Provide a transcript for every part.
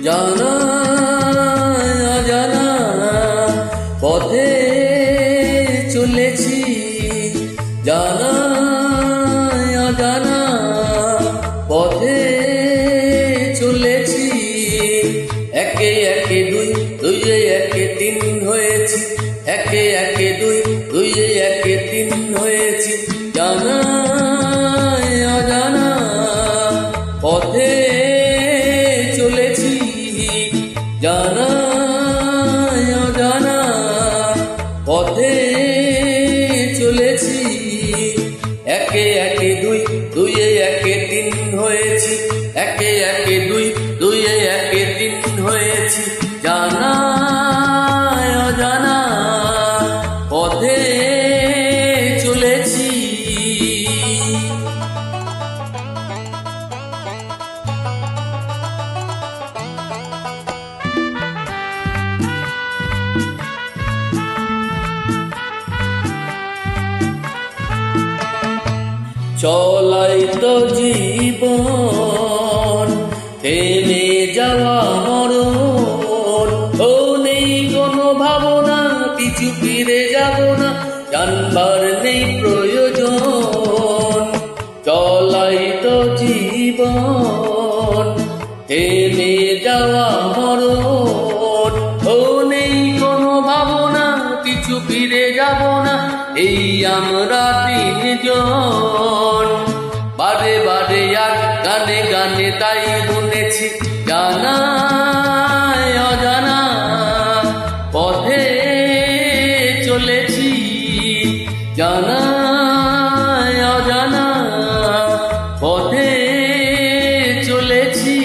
জানা অজানা পথে চলেছি, জানা অজানা পথে চলেছি। একে একে দুই, দুইয়ে একে তিন হয়েছি, একে একে দুই, দুইয়ে একে তিন হয়েছি। জানা অজানা পথে চলেছি, জানা অজানা পথে চলেছি। একে একে দুই, দুইয়ে একে তিন হয়েছি, একে একে দুই, দুইয়ে একে তিন হয়েছি। জানা অজানা পথে চলেছি। চলাই তো জীবন, থেমে যাওয়া মরণ। ও নেই কোনো ভাবনা, পিছু ফিরে যাব না, জানবার নেই প্রয়োজন। চলাই তো জীবন, থেমে যাওয়া মরণ। ও নেই কোনো ভাবনা, পিছু ফিরে যাব না, এই আমরা তিনজন। বারে বারে আর গানে গানে তাই শুনেছি, জানা অজানা পথে চলেছি, জানা অজানা পথে চলেছি।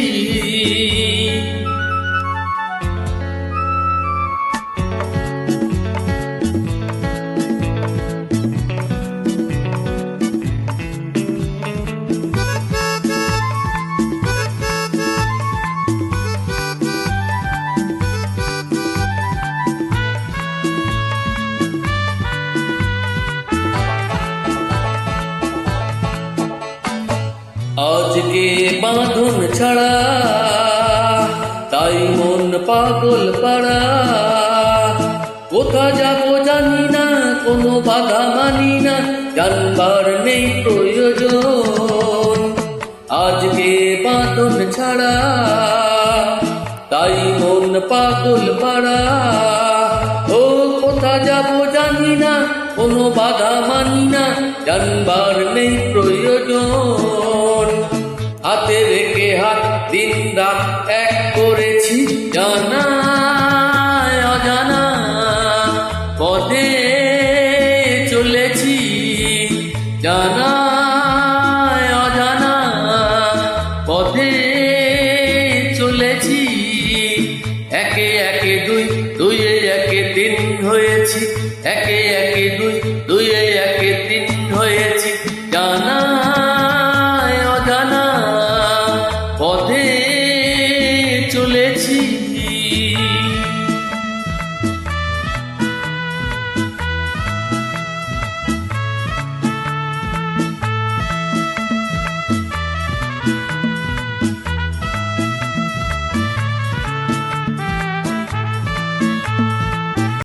আজকে বাঁধন ছাড়া তাই মন পাগল পাড়া। কোথা যাব জানি না, কোনো বাধা মানি না, জানবার নেই প্রয়োজন। আজকে বাঁধন ছাড়া তাই মন পাগল পাড়া। ও কোথা যাব জানি না, কোনো বাধা মানি না, জানবার নেই প্রয়োজন। হাতে রেখে হাত দিন রাত এক করেছি, জানা অজানা পথে চলেছি, জানা অজানা পথে চলেছি। একে একে দুই, দুইয়ে একে তিন হয়েছি, একে একে দুই,